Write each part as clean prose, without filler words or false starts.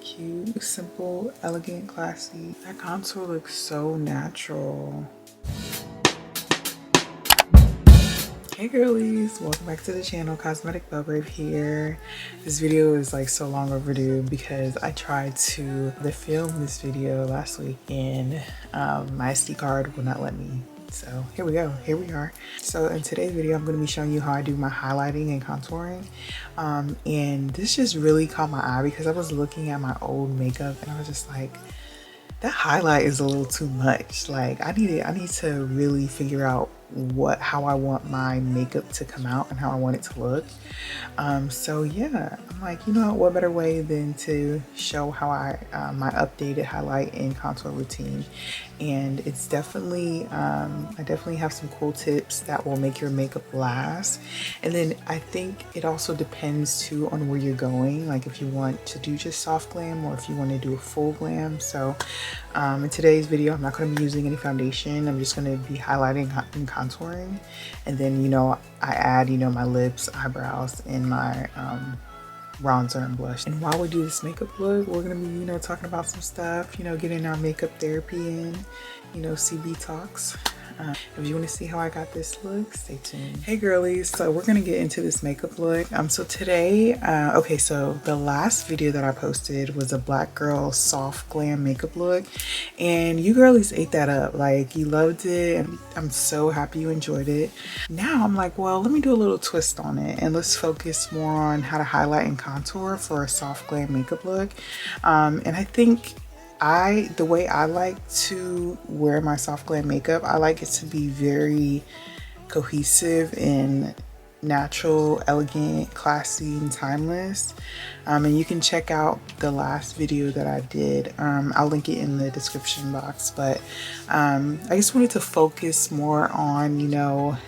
Cute, simple, elegant, classy. That contour looks so natural. Hey girlies, welcome back to the channel. Cosmetic Belgrave here. This video is like so long overdue because I tried to film this video last week and my SD card would not let me. So here we go, here we are. So in today's video, I'm going to be showing you how I do my highlighting and contouring. And this just really caught my eye because I was looking at my old makeup and I was just like, that highlight is a little too much. Like I need to really figure out how I want my makeup to come out and how I want it to look. So yeah, I'm like, you know what better way than to show how my updated highlight and contour routine. And it's definitely I definitely have some cool tips that will make your makeup last. And then I think it also depends too on where you're going, like if you want to do just soft glam or if you want to do a full glam. So in today's video, I'm not going to be using any foundation. I'm just going to be highlighting and contouring, and then, you know, I add, you know, my lips, eyebrows, and my bronzer and blush. And while we do this makeup look, we're going to be, you know, talking about some stuff, you know, getting our makeup therapy in, you know, CB talks. If you want to see how I got this look, stay tuned. Hey girlies, so we're gonna get into this makeup look. So today, okay, so the last video that I posted was a black girl soft glam makeup look, and you girlies ate that up. Like, you loved it, and I'm so happy you enjoyed it. Now I'm like, well, let me do a little twist on it and let's focus more on how to highlight and contour for a soft glam makeup look. And I think the way I like to wear my soft glam makeup, I like it to be very cohesive and natural, elegant, classy, and timeless. And you can check out the last video that I did. I'll link it in the description box. But I just wanted to focus more on, you know,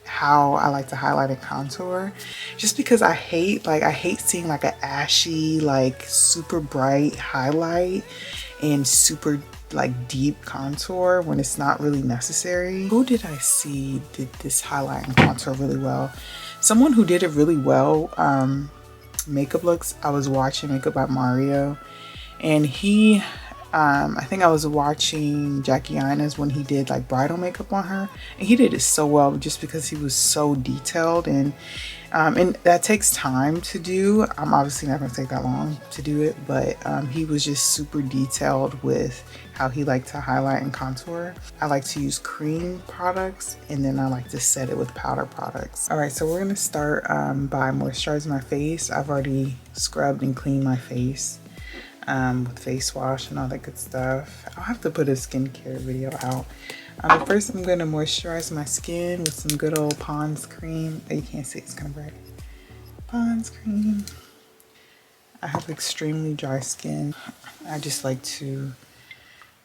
how I like to highlight and contour, just because I hate seeing like an ashy, like super bright highlight and super like deep contour when it's not really necessary. Who did I see did this highlight and contour really well? Someone who did it really well, makeup looks, I was watching Makeup by Mario, and he I think I was watching Jackie Ina's when he did like bridal makeup on her, and he did it so well just because he was so detailed, and that takes time to do. I'm obviously not going to take that long to do it, but he was just super detailed with how he liked to highlight and contour. I like to use cream products, and then I like to set it with powder products. All right, so we're going to start by moisturizing my face. I've already scrubbed and cleaned my face with face wash and all that good stuff. I'll have to put a skincare video out. But first I'm going to moisturize my skin with some good old Pond's cream. Oh, you can't see, it's kind of bright. Pond's cream. I have extremely dry skin. I just like to, you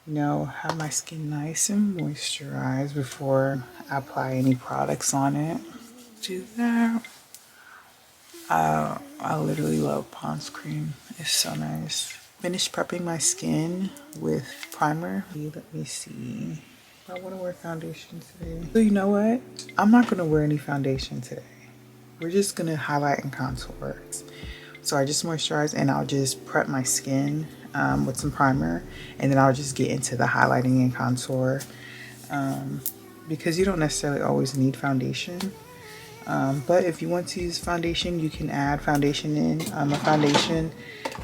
know, have my skin nice and moisturized before I apply any products on it. Do that. I literally love Pond's cream. It's so nice. Finished prepping my skin with primer. Let me see. I want to wear foundation today. So you know what? I'm not going to wear any foundation today. We're just going to highlight and contour. So I just moisturize and I'll just prep my skin with some primer, and then I'll just get into the highlighting and contour because you don't necessarily always need foundation. But if you want to use foundation, you can add foundation in. A foundation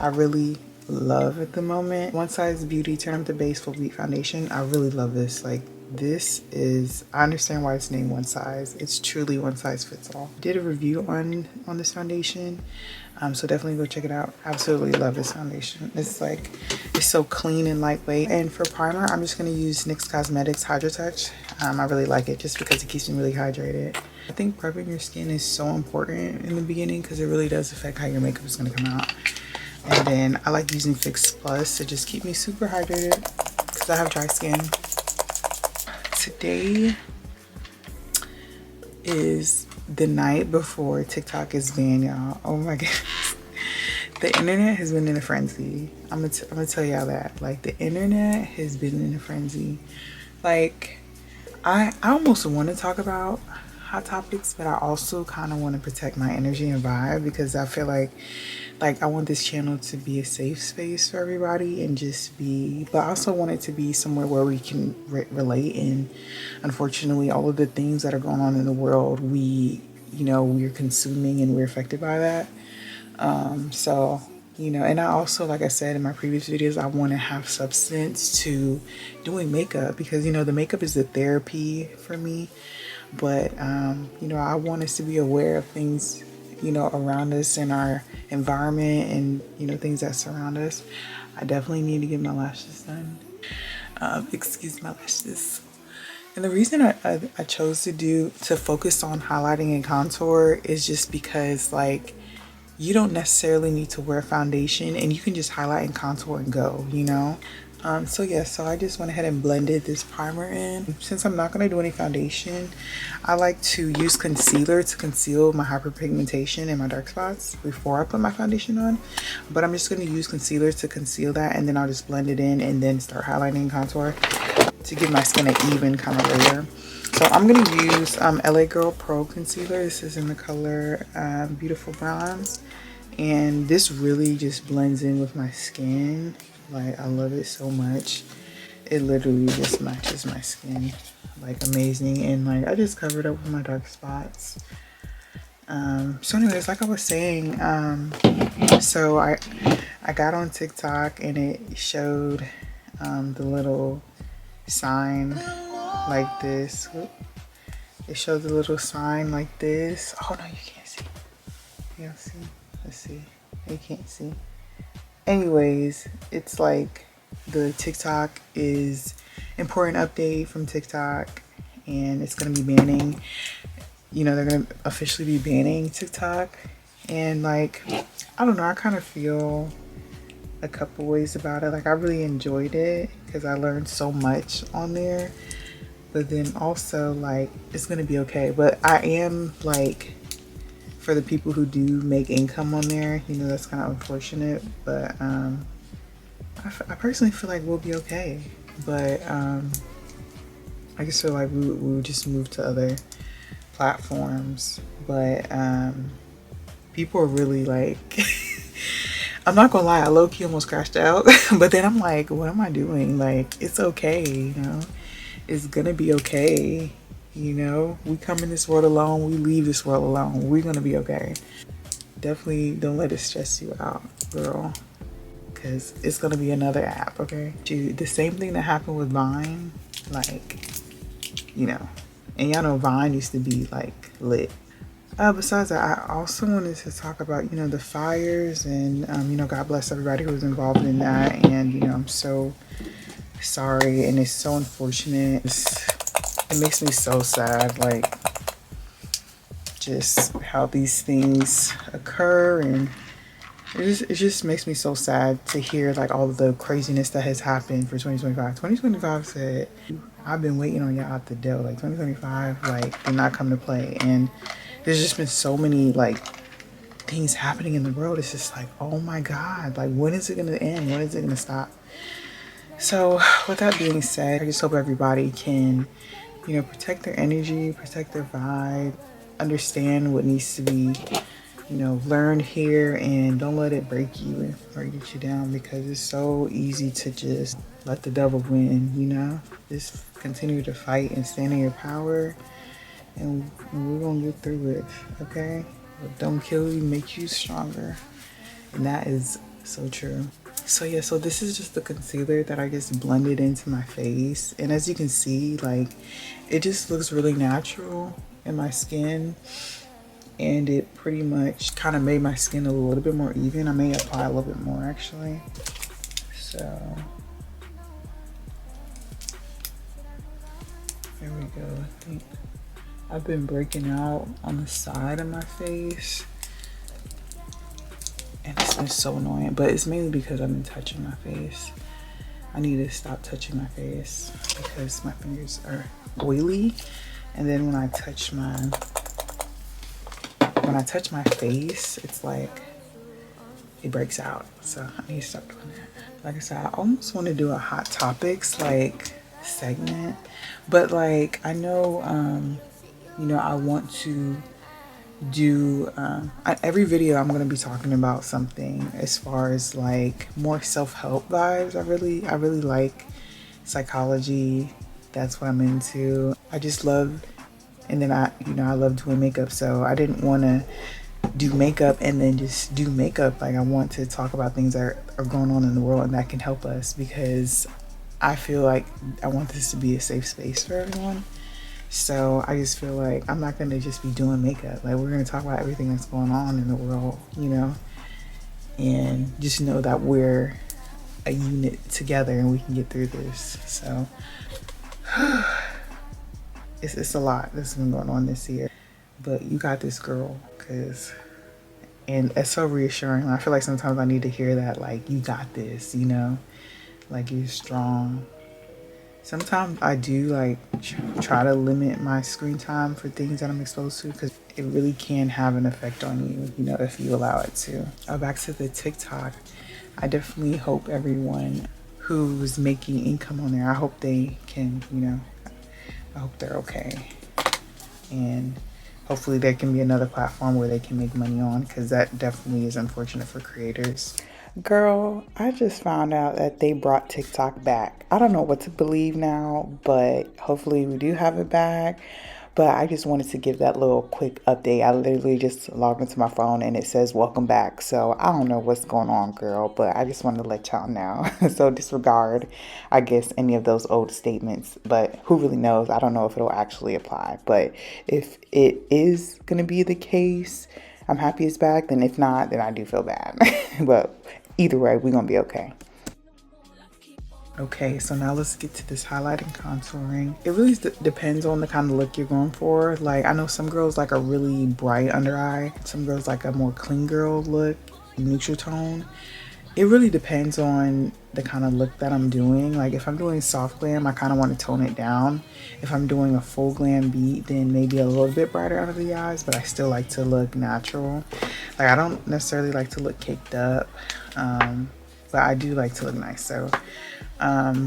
I really love at the moment, One Size Beauty Turn Up the Base Full Beat Foundation. I really love this. Like, this is, I understand why it's named One Size. It's truly one size fits all. Did a review on this foundation, so definitely go check it out. Absolutely love this foundation. It's like, it's so clean and lightweight. And for primer, I'm just going to use NYX Cosmetics Hydro Touch. I really like it just because it keeps me really hydrated. I think prepping your skin is so important in the beginning because it really does affect how your makeup is going to come out. And then I like using Fix Plus to just keep me super hydrated because I have dry skin. Today is the night before TikTok is banned, y'all. Oh my goodness. The internet has been in a frenzy. I'm gonna tell y'all that. Like, the internet has been in a frenzy. Like, I almost want to talk about hot topics, but I also kind of want to protect my energy and vibe, because I feel like I want this channel to be a safe space for everybody and just be, but I also want it to be somewhere where we can relate. And unfortunately, all of the things that are going on in the world, we're consuming and we're affected by that. So, and I also, like I said in my previous videos, I want to have substance to doing makeup, because, the makeup is the therapy for me. But, I want us to be aware of things, around us in our environment and, things that surround us. I definitely need to get my lashes done. Excuse my lashes. And the reason I chose to focus on highlighting and contour is just because, like, you don't necessarily need to wear foundation and you can just highlight and contour and go, so I just went ahead and blended this primer in. Since I'm not going to do any foundation, I like to use concealer to conceal my hyperpigmentation and my dark spots before I put my foundation on. But I'm just going to use concealer to conceal that, and then I'll just blend it in and then start highlighting and contour to give my skin an even kind of layer. So I'm going to use LA Girl Pro Concealer. This is in the color Beautiful Bronze. And this really just blends in with my skin. Like, I love it so much. It literally just matches my skin like amazing. And like, I just covered up with my dark spots. So anyways, like I was saying, so I got on TikTok and it showed the little sign like this. It showed the little sign like this. Oh no, you can't see. You don't see. Let's see. You can't see. Anyways, it's like the TikTok is important update from TikTok, and it's gonna be banning. They're gonna officially be banning TikTok, and like, I don't know. I kind of feel a couple ways about it. Like, I really enjoyed it because I learned so much on there, but then also, like, it's gonna be okay. But I am like, for the people who do make income on there, that's kind of unfortunate, but I personally feel like we'll be okay. But I just feel like we would just move to other platforms. But people are really like I'm not gonna lie, I low-key almost crashed out. But then I'm like, what am I doing? Like, it's okay, it's gonna be okay. We come in this world alone, we leave this world alone. We're gonna be okay. Definitely don't let it stress you out, girl, because it's gonna be another app, okay? The same thing that happened with Vine, like, and y'all know Vine used to be like lit. Besides that, I also wanted to talk about, the fires, and God bless everybody who was involved in that. And I'm so sorry, and it's so unfortunate. It makes me so sad, like, just how these things occur, and it just makes me so sad to hear like all of the craziness that has happened for 2025. 2025 said, I've been waiting on y'all at the door. Like, 2025 like did not come to play, and there's just been so many like things happening in the world. It's just like, oh my God, like, when is it gonna end? When is it gonna stop? So with that being said, I just hope everybody can protect their energy, protect their vibe, understand what needs to be, learned here, and don't let it break you or get you down, because it's so easy to just let the devil win, Just continue to fight and stand in your power, and we're gonna get through it, okay? What don't kill you makes you stronger, and that is so true. So yeah, so this is just the concealer that I just blended into my face, and as you can see, like, it just looks really natural in my skin, and it pretty much kind of made my skin a little bit more even. I may apply a little bit more actually. So there we go. I think I've been breaking out on the side of my face, and it's been so annoying, but it's mainly because I've been touching my face. I need to stop touching my face because my fingers are oily, and then when I touch my face, it's like it breaks out. So I need to stop doing that. Like I said, I almost want to do a hot topics like segment, but like, I know you know, I want to do every video I'm going to be talking about something as far as like more self-help vibes. I really like psychology. That's what I'm into. I just love, and then I love doing makeup, so I didn't want to do makeup and then just do makeup. Like, I want to talk about things that are going on in the world and that can help us, because I feel like I want this to be a safe space for everyone. So I just feel like I'm not gonna just be doing makeup. Like, we're gonna talk about everything that's going on in the world, you know, and just know that we're a unit together and we can get through this. So it's a lot that's been going on this year, but you got this, girl. And it's so reassuring. I feel like sometimes I need to hear that, like, you got this, you know, like, you're strong. Sometimes I do like try to limit my screen time for things that I'm exposed to, because it really can have an effect on you, you know, if you allow it to. Back to the TikTok. I definitely hope everyone who's making income on there, I hope they can, you know, I hope they're okay. And hopefully there can be another platform where they can make money on, because that definitely is unfortunate for creators. Girl, I just found out that they brought TikTok back. I don't know what to believe now, but hopefully we do have it back. But I just wanted to give that little quick update. I literally just logged into my phone and it says welcome back. So I don't know what's going on, girl, but I just wanted to let y'all know. So disregard, I guess, any of those old statements. But who really knows? I don't know if it'll actually apply. But if it is going to be the case, I'm happy it's back. Then if not, then I do feel bad. But either way, we're going to be okay. Okay, so now let's get to this highlighting, contouring. It really depends on the kind of look you're going for. Like, I know some girls like a really bright under eye. Some girls like a more clean girl look, neutral tone. It really depends on the kind of look that I'm doing. Like, if I'm doing soft glam, I kind of want to tone it down. If I'm doing a full glam beat, then maybe a little bit brighter under the eyes, but I still like to look natural. Like, I don't necessarily like to look caked up, but I do like to look nice. So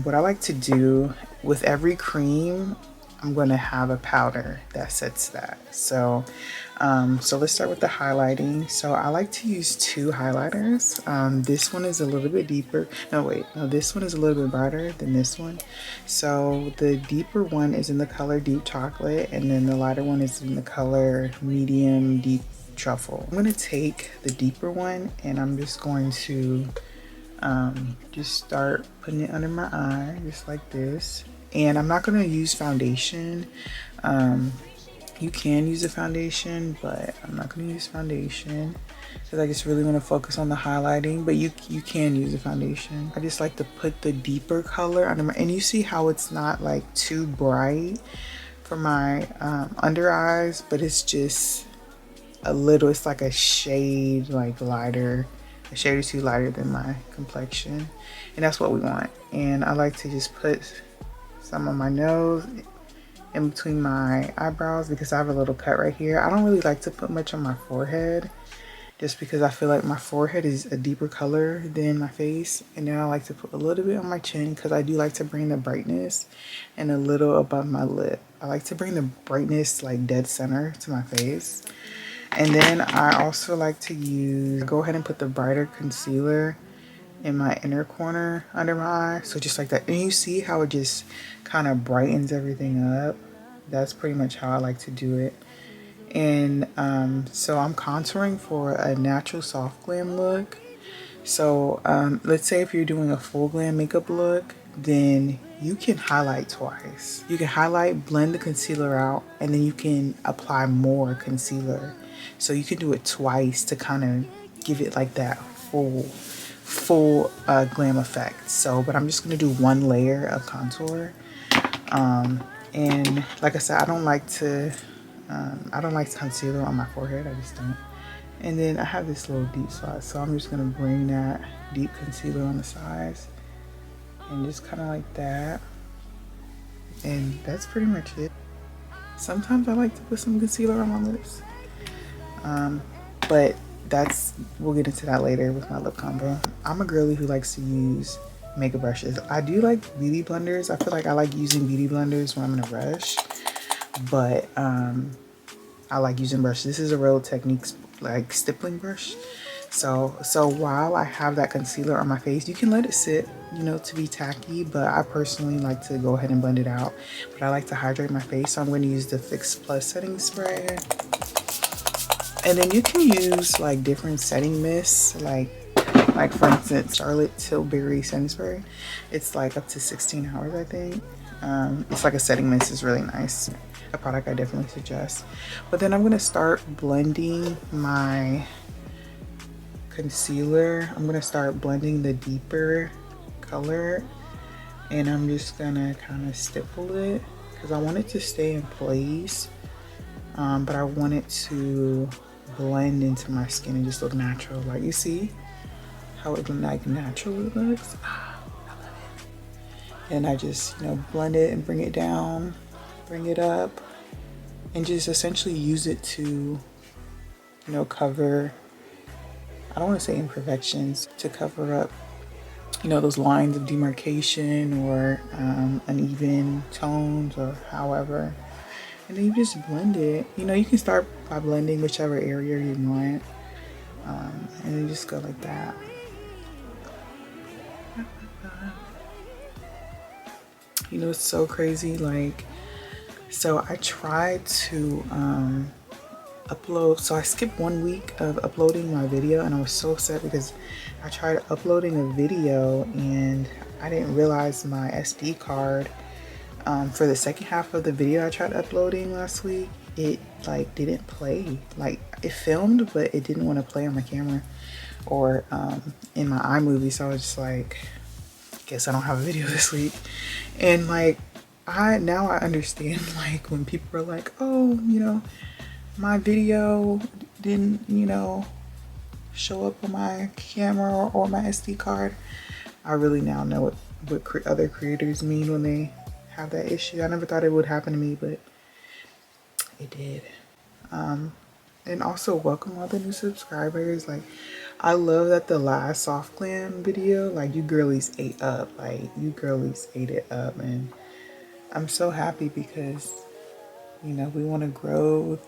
what I like to do with every cream, I'm going to have a powder that sets that. So let's start with the highlighting. So I like to use two highlighters. This one is a little bit deeper. No, this one is a little bit brighter than this one. So the deeper one is in the color Deep Chocolate, and then the lighter one is in the color Medium Deep Truffle. I'm going to take the deeper one and I'm just going to just start putting it under my eye, just like this. And I'm not going to use foundation. You can use a foundation, but I'm not going to use foundation because I just really want to focus on the highlighting. But you can use a foundation. I just like to put the deeper color under my, and you see how it's not like too bright for my under eyes, but it's just a little, it's like a shade like lighter, a shade or two lighter than my complexion, and that's what we want. And I like to just put some on my nose, in between my eyebrows, because I have a little cut right here. I don't really like to put much on my forehead, just because I feel like my forehead is a deeper color than my face. And then I like to put a little bit on my chin, because I do like to bring the brightness, and a little above my lip. I like to bring the brightness like dead center to my face. And then I also like to go ahead and put the brighter concealer in my inner corner under my eye. So just like that. And you see how it just kind of brightens everything up. That's pretty much how I like to do it. And so I'm contouring for a natural soft glam look. So let's say if you're doing a full glam makeup look, then you can highlight twice. You can highlight, blend the concealer out, and then you can apply more concealer. So you can do it twice to kind of give it like that full glam effect. So, but I'm just gonna do one layer of contour. And like I said, I don't like concealer on my forehead. I just don't. And then I have this little deep spot, so I'm just gonna bring that deep concealer on the sides and just kind of like that. And that's pretty much it. Sometimes I like to put some concealer on my lips, but we'll get into that later with my lip combo. I'm a girly who likes to use makeup brushes. I do like beauty blenders. I feel like I like using beauty blenders when I'm in a rush, but I like using brush. This is a Real Techniques like stippling brush. So while I have that concealer on my face, you can let it sit, you know, to be tacky, but I personally like to go ahead and blend it out. But I like to hydrate my face, so I'm going to use the Fix Plus setting spray. And then you can use like different setting mists, like for instance, Charlotte Tilbury setting spray. It's like up to 16 hours, I think. It's like a setting mist. Is really nice. A product I definitely suggest. But then I'm gonna start blending my concealer. I'm gonna start blending the deeper color, and I'm just gonna kind of stipple it because I want it to stay in place, but I want it to blend into my skin and just look natural. Like, you see how it like naturally looks. I love it. And I just, you know, blend it and bring it down, bring it up, and just essentially use it to, you know, cover, I don't want to say imperfections, to cover up, you know, those lines of demarcation or uneven tones or however. And then you just blend it. You know, you can start by blending whichever area you want, and then just go like that. You know, it's so crazy. Like, so I tried to upload, so I skipped 1 week of uploading my video, and I was so upset because I tried uploading a video and I didn't realize my SD card for the second half of the video I tried uploading last week, it like didn't play. Like, it filmed, but it didn't want to play on my camera or in my iMovie. So I was just like, guess I don't have a video this week. And like, now I understand, like, when people are like, oh, you know, my video didn't, you know, show up on my camera or my SD card. I really now know what other creators mean when they have that issue. I never thought it would happen to me, but it did. And also welcome all the new subscribers. Like, I love that the last soft glam video, like, you girlies ate up. Like, you girlies ate it up, and I'm so happy because, you know, we want to grow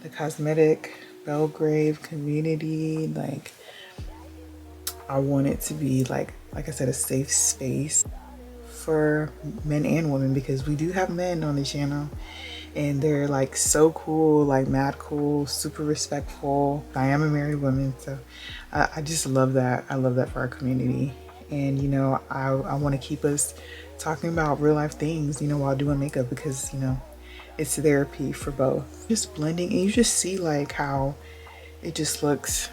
the cosmetic Belgrave community. Like, I want it to be like I said, a safe space for men and women, because we do have men on the channel and they're like so cool, like mad cool, super respectful. I am a married woman, so I just love that. I love that for our community. And, you know, I want to keep us talking about real life things, you know, while doing makeup, because, you know, it's therapy for both. Just blending, and you just see like how it just looks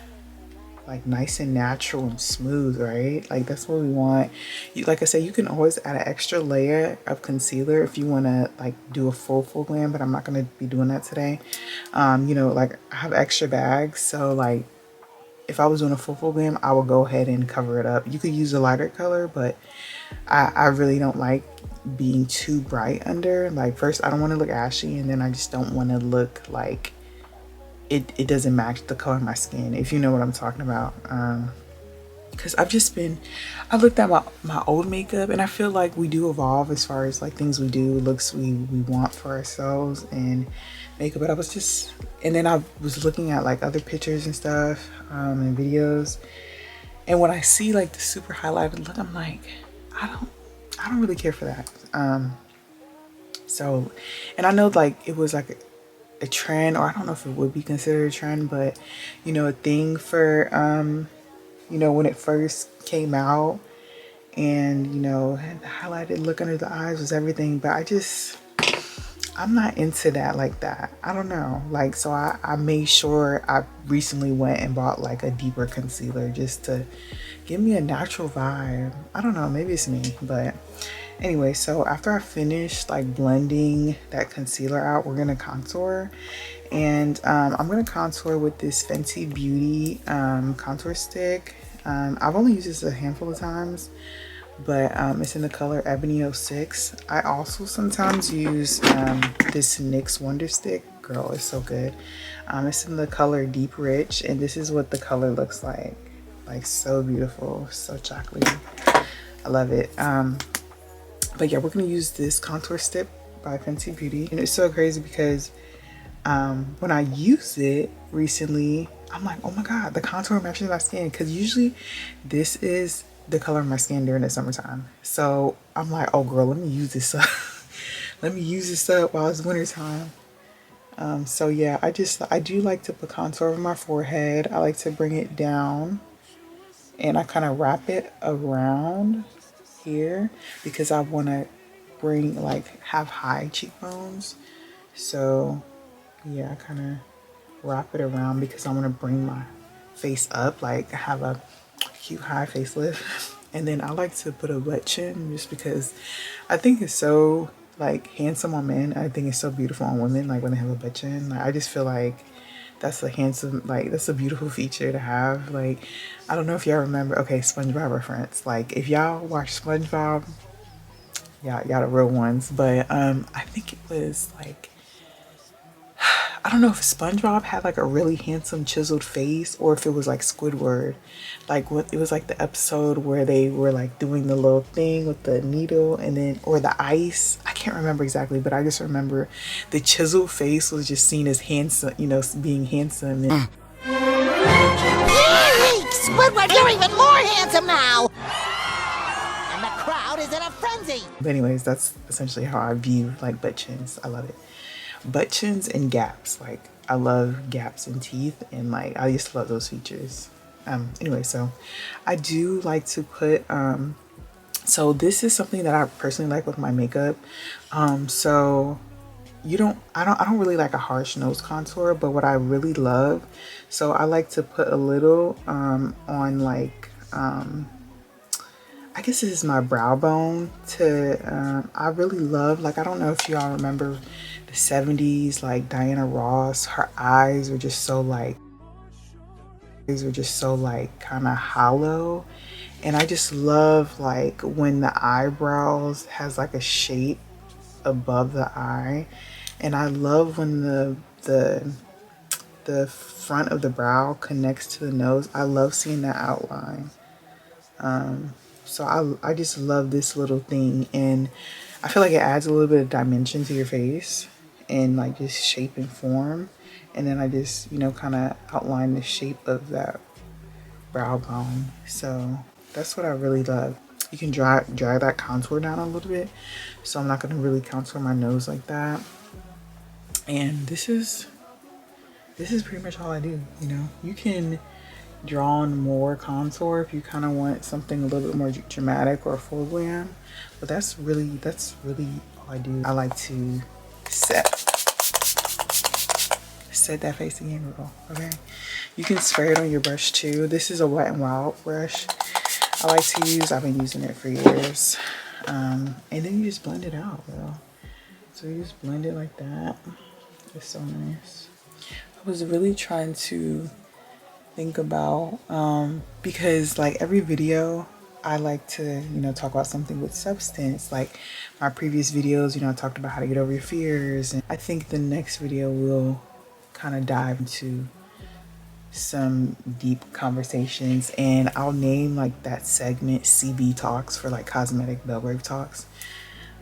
like nice and natural and smooth, right? Like, that's what we want. Like I said, you can always add an extra layer of concealer if you want to like do a full glam, but I'm not going to be doing that today. You know, like, I have extra bags, so like if I was doing a full glam, I would go ahead and cover it up. You could use a lighter color, but I really don't like being too bright under. Like, first, I don't want to look ashy, and then I just don't want to look like it doesn't match the color of my skin, if you know what I'm talking about. Because I looked at my old makeup, and I feel like we do evolve as far as like things we do, looks we want for ourselves and makeup. But and then I was looking at like other pictures and stuff and videos, and when I see like the super highlighted look, I'm like, I don't really care for that. So, and I know like it was like a trend, or I don't know if it would be considered a trend, but, you know, a thing for you know, when it first came out, and, you know, the highlighted look under the eyes was everything. But I'm not into that like that. I don't know. Like, so I made sure I recently went and bought like a deeper concealer just to give me a natural vibe. I don't know, maybe it's me, but anyway, so after I finish like blending that concealer out, we're gonna contour. And I'm gonna contour with this Fenty Beauty contour stick. I've only used this a handful of times, but it's in the color Ebony 06. I also sometimes use this NYX Wonder Stick. Girl, it's so good. It's in the color Deep Rich, and this is what the color looks like. Like, so beautiful, so chocolatey. I love it. But yeah, we're gonna use this contour stick by Fenty Beauty. And it's so crazy because when I use it recently, I'm like, oh my god, the contour matches my skin, because usually this is the color of my skin during the summertime. So I'm like, oh girl, let me use this up. Let me use this up while it's wintertime. So yeah, I do like to put contour over my forehead. I like to bring it down and I kind of wrap it around here because I want to bring have high cheekbones. So yeah, I kind of wrap it around because I want to bring my face up, like have a cute high facelift. And then I like to put a butt chin just because I think it's so handsome on men. I think it's so beautiful on women, like when they have a butt chin. Like, I just feel like that's a handsome, that's a beautiful feature to have. Like, I don't know if y'all remember, okay, SpongeBob reference. Like, if y'all watch SpongeBob, y'all the real ones. But I think it was I don't know if SpongeBob had a really handsome chiseled face or if it was Squidward. It was the episode where they were doing the little thing with the needle and then, or the ice. I can't remember exactly, but I just remember the chiseled face was just seen as handsome, being handsome. And Squidward, you're even more handsome now! And the crowd is in a frenzy! But anyways, that's essentially how I view butt chins. I love it. Butt chins and gaps. I love gaps in teeth and I used to love those features. Anyway, so I do like to put so this is something that I personally like with my makeup. So I don't really like a harsh nose contour, but what I really love, so I like to put a little on I guess this is my brow bone I really love, I don't know if y'all remember the 70s, Diana Ross, her eyes were just so kind of hollow. And I just love when the eyebrows has a shape above the eye. And I love when the front of the brow connects to the nose. I love seeing that outline. So I just love this little thing, and I feel like it adds a little bit of dimension to your face and just shape and form. And then I just, kind of outline the shape of that brow bone. So that's what I really love. You can drag that contour down a little bit. So I'm not going to really contour my nose like that. And this is pretty much all I do. You can draw on more contour if you kind of want something a little bit more dramatic or full glam, but that's really all I do. I like to set that face again, girl. Okay, you can spray it on your brush too. This is a Wet n Wild brush I like to use. I've been using it for years. And then you just blend it out, girl. So you just blend it like that. It's so nice. I was really trying to think about because every video I like to talk about something with substance. My previous videos, I talked about how to get over your fears, and I think the next video will kind of dive into some deep conversations, and I'll name that segment CB Talks for Cosmetic Bell Rave Talks.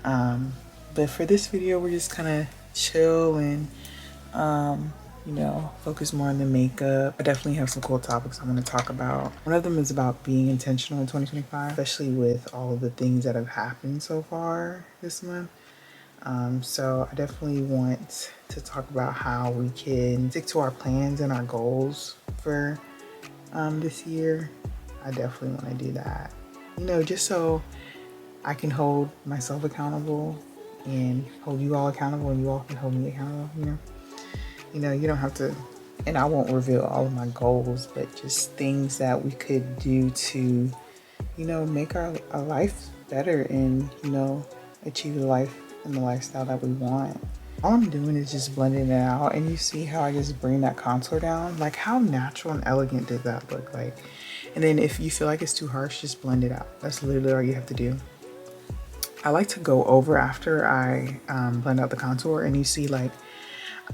But for this video, we're just kind of chill and focus more on the makeup. I definitely have some cool topics I want to talk about. One of them is about being intentional in 2025, especially with all of the things that have happened so far this month. So I definitely want to talk about how we can stick to our plans and our goals for this year. I definitely want to do that. Just so I can hold myself accountable and hold you all accountable, and you all can hold me accountable, you don't have to, and I won't reveal all of my goals, but just things that we could do to, make our life better and, achieve the life and the lifestyle that we want. All I'm doing is just blending it out, and you see how I just bring that contour down? How natural and elegant does that look like? And then if you feel like it's too harsh, just blend it out. That's literally all you have to do. I like to go over after I blend out the contour, and you see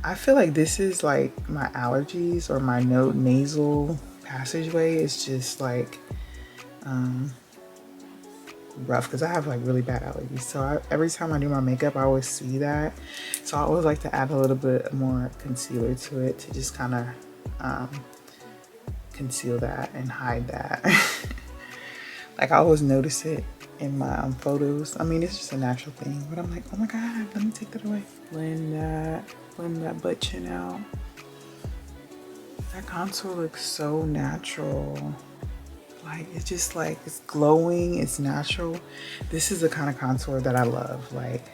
I feel like this is my allergies or my nasal passageway is just rough because I have like really bad allergies. So every time I do my makeup, I always see that. So I always like to add a little bit more concealer to it to just kind of conceal that and hide that. Like I always notice it in my photos. I mean, it's just a natural thing, but I'm like, oh my God, let me take that away. Blend that butt chin out. That contour looks so natural. Like, it's just like, it's glowing, it's natural. This is the kind of contour that I love. Like,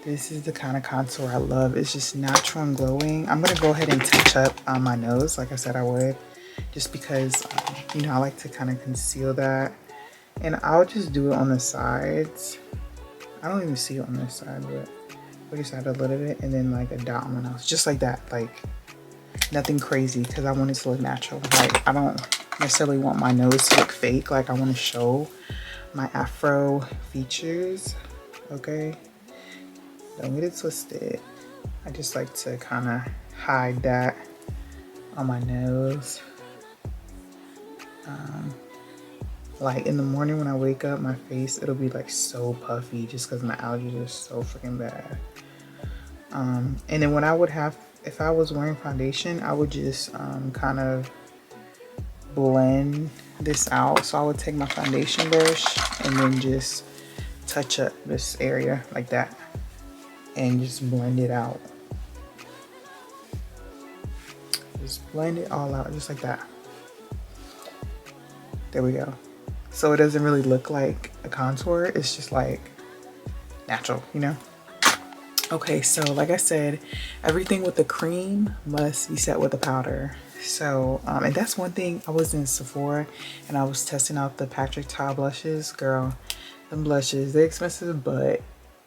this is the kind of contour I love. It's just natural and glowing. I'm gonna go ahead and touch up on my nose, like I said I would, just because, you know, I like to kind of conceal that. And I'll just do it on the sides. I don't even see it on this side, but we just add a little bit and then like a dot on my nose, just like that. Like, nothing crazy because I want it to look natural. Like, I don't necessarily want my nose to look fake. Like, I want to show my afro features, okay? Don't get it twisted. I just like to kind of hide that on my nose. Like in the morning when I wake up, my face, it'll be like so puffy just because my allergies are so freaking bad. And then when I would have, if I was wearing foundation, I would just kind of blend this out. So I would take my foundation brush and then just touch up this area like that and just blend it out. Just blend it all out just like that. There we go. So it doesn't really look like a contour. It's just like natural, you know? Okay, so like I said, everything with the cream must be set with the powder. So, and that's one thing. I was in Sephora and I was testing out the Patrick Ta blushes. Girl, them blushes, they're expensive, but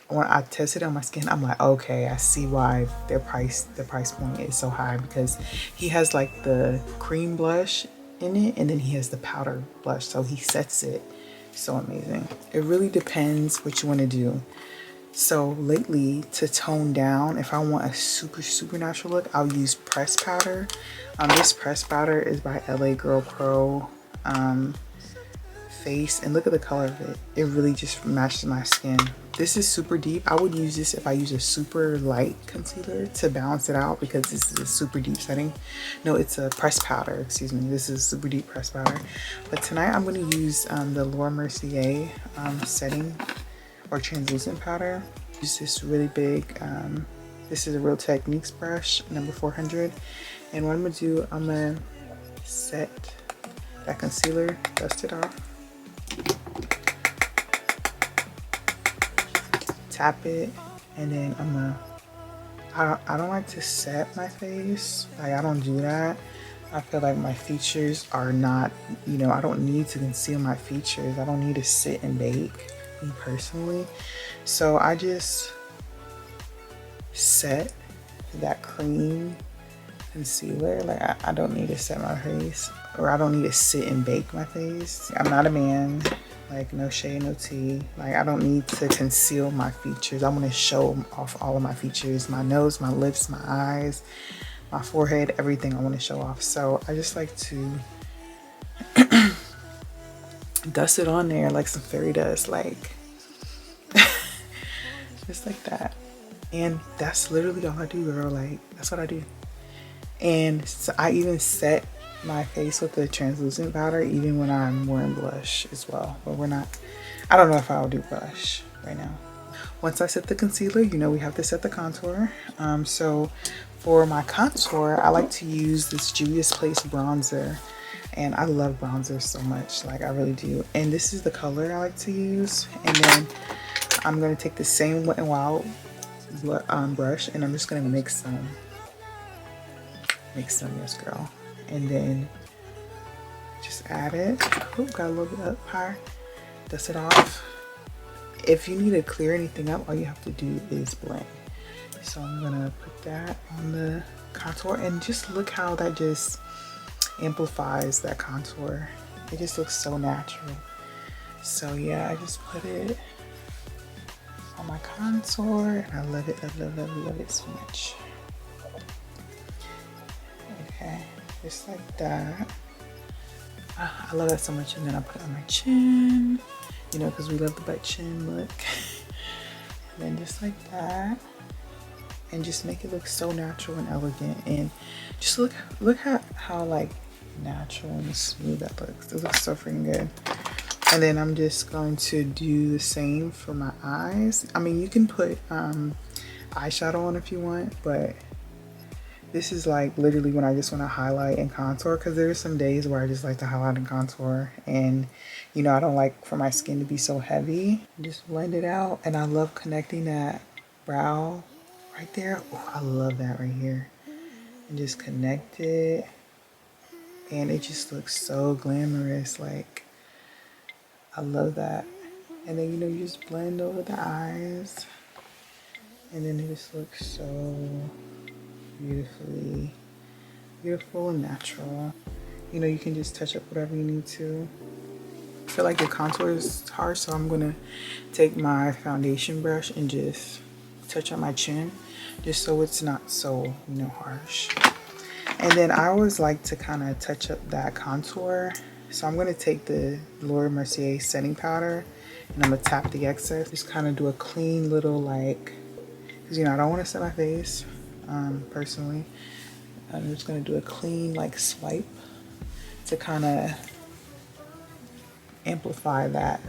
when I tested it on my skin, I'm like, okay, I see why their price point is so high, because he has like the cream blush in it and then he has the powder blush, so he sets it so amazing. It really depends what you want to do. So lately, to tone down, if I want a super natural look, I'll use pressed powder. This pressed powder is by LA Girl Pro Face, and look at the color of it. It really just matches my skin. This is super deep. I would use this if I use a super light concealer to balance it out, because this is a super deep setting. No, it's a pressed powder, excuse me. This is super deep pressed powder. But tonight I'm going to use the Laura Mercier setting or translucent powder. Use this really big, this is a Real Techniques brush, number 400. And what I'm going to do, I'm going to set that concealer, dust it off. Tap it, and then I'm gonna, I don't like to set my face. Like, I don't do that. I feel like my features are not, you know, I don't need to conceal my features. I don't need to sit and bake, me personally. So I just set that cream concealer. Like, I don't need to set my face, or I don't need to sit and bake my face. I'm not a man. Like, no shade, no tea. Like, I don't need to conceal my features. I want to show off all of my features. My nose, my lips, my eyes, my forehead, everything I want to show off. So I just like to dust it on there like some fairy dust. Like, just like that. And that's literally all I do, girl. Like, that's what I do. And so I even set my face with the translucent powder even when I'm wearing blush as well, but we're not, I don't know if I'll do blush right now. Once I set the concealer, you know, we have to set the contour. So for my contour, I like to use this Juvia's Place bronzer, and I love bronzer so much, like I really do. And this is the color I like to use. And then I'm going to take the same Wet n Wild brush, and I'm just going to mix some, yes girl. And then just add it. Ooh, got a little bit up high. Dust it off. If you need to clear anything up, all you have to do is blend. So I'm gonna put that on the contour, and just look how that just amplifies that contour. It just looks so natural. So yeah, I just put it on my contour, and I love it, love it so much. Okay. Just like that. I love that so much. And then I put it on my chin, you know, because we love the butt chin look. And then just like that, and just make it look so natural and elegant. And just look at how like natural and smooth that looks. It looks so freaking good. And then I'm just going to do the same for my eyes. I mean, you can put eyeshadow on if you want, but this is like literally when I just want to highlight and contour, because there's some days where I just like to highlight and contour, and you know, I don't like for my skin to be so heavy. Just blend it out. And I love connecting that brow right there. Oh, I love that right here. And just connect it, and it just looks so glamorous. Like, I love that. And then, you know, you just blend over the eyes, and then it just looks so beautiful and natural. You know, you can just touch up whatever you need to. I feel like the contour is hard, so I'm gonna take my foundation brush and just touch on my chin, just so it's not so, you know, harsh. And then I always like to kind of touch up that contour, so I'm gonna take the Laura Mercier setting powder, and I'm gonna tap the excess. Just kind of do a clean little, like, because, you know, I don't want to set my face personally. I'm just gonna do a clean like swipe to kind of amplify that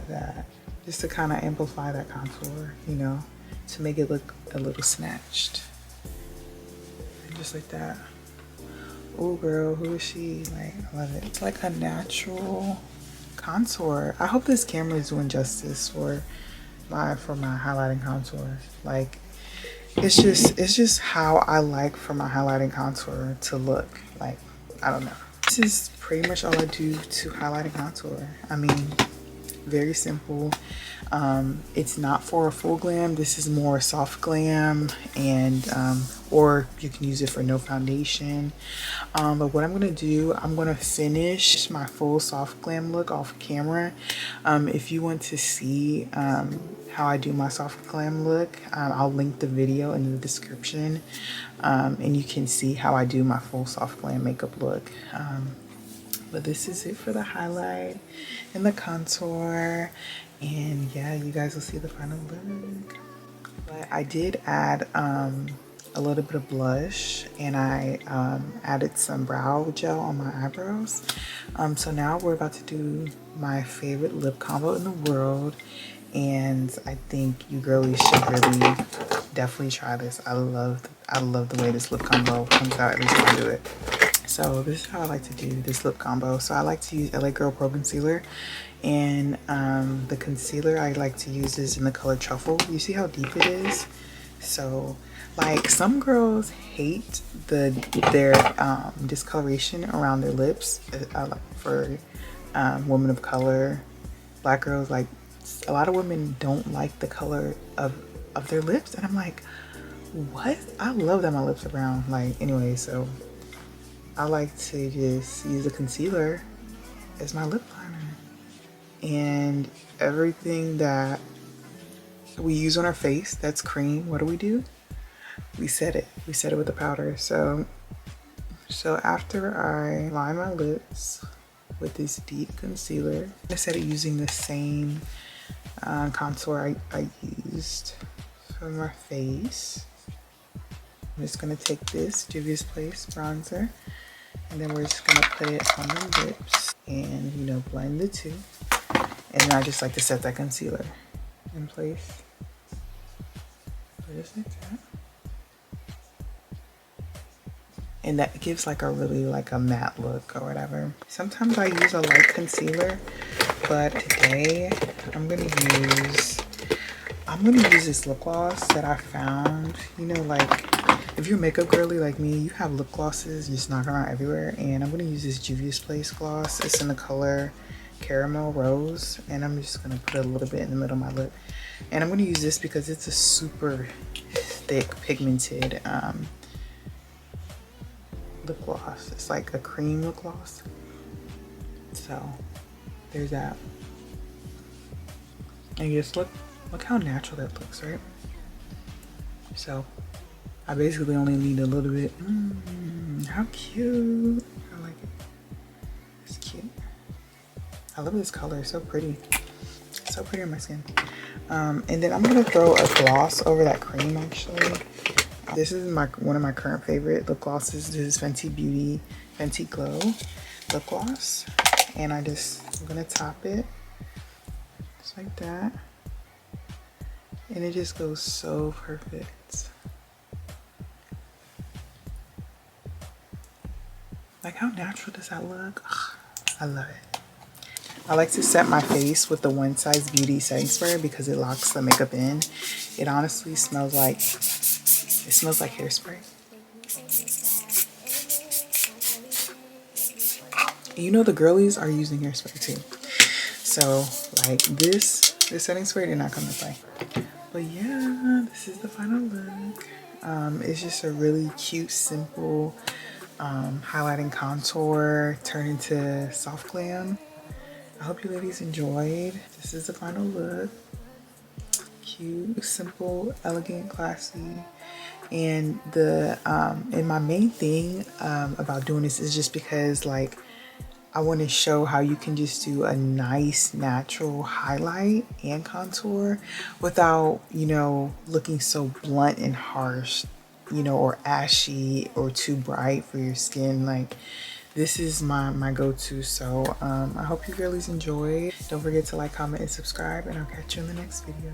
just to kind of amplify that contour, you know, to make it look a little snatched. And just like that. Oh girl, who is she? Like, I love it. It's like a natural contour. I hope this camera is doing justice for my highlighting contour. Like, it's just how I like for my highlighting contour to look. Like, I don't know. This is pretty much all I do to highlight and contour. I mean, very simple. It's not for a full glam. This is more soft glam, and or you can use it for no foundation. But what I'm gonna do, I'm gonna finish my full soft glam look off camera. If you want to see how I do my soft glam look, I'll link the video in the description, and you can see how I do my full soft glam makeup look. But this is it for the highlight and the contour, and yeah, you guys will see the final look. But I did add a little bit of blush, and I added some brow gel on my eyebrows. So now we're about to do my favorite lip combo in the world, and I think you girlies should really definitely try this. I love the way this lip combo comes out every time I do it. So this is how I like to do this lip combo. So I like to use LA Girl Pro Concealer, and the concealer I like to use is in the color Truffle. You see how deep it is? So like, some girls hate their discoloration around their lips. For women of color, black girls, like, a lot of women don't like the color of their lips, and I'm like, what? I love that my lips are brown. Like, anyway, so I like to just use a concealer as my lip liner. And everything that we use on our face that's cream, what do? We set it with a powder. So after I line my lips with this deep concealer, I set it using the same contour I used for my face. I'm just gonna take this Juvia's Place bronzer, and then we're just gonna put it on the lips and, you know, blend the two. And then I just like to set that concealer in place. So just like that. And that gives like a really like a matte look or whatever. Sometimes I use a light concealer, but today I'm gonna use this lip gloss that I found. You know, like, if you're a makeup girly like me, you have lip glosses just knocking around everywhere. And I'm gonna use this Juvia's Place gloss. It's in the color Caramel Rose, and I'm just gonna put a little bit in the middle of my lip. And I'm gonna use this because it's a super thick pigmented lip gloss. It's like a cream lip gloss. So there's that. And you just look how natural that looks, right? So I basically only need a little bit. How cute. I like it. It's cute. I love this color, so pretty. So pretty on my skin. And then I'm gonna throw a gloss over that cream actually. This is one of my current favorite lip glosses. This is Fenty Beauty Fenty Glow lip gloss. And I'm gonna top it just like that. And it just goes so perfect. Like, how natural does that look? Ugh, I love it. I like to set my face with the One Size Beauty setting spray because it locks the makeup in. It honestly smells like hairspray. You know, the girlies are using hairspray too. So like this setting spray did not come to play. But yeah, this is the final look. It's just a really cute, simple highlighting contour turned into soft glam. I hope you ladies enjoyed. This is the final look. Cute, simple, elegant, classy. And my main thing about doing this is just because, like, I want to show how you can just do a nice natural highlight and contour without, you know, looking so blunt and harsh, you know, or ashy or too bright for your skin. Like, this is my go-to. So I hope you girlies enjoy. Don't forget to like, comment, and subscribe, and I'll catch you in the next video.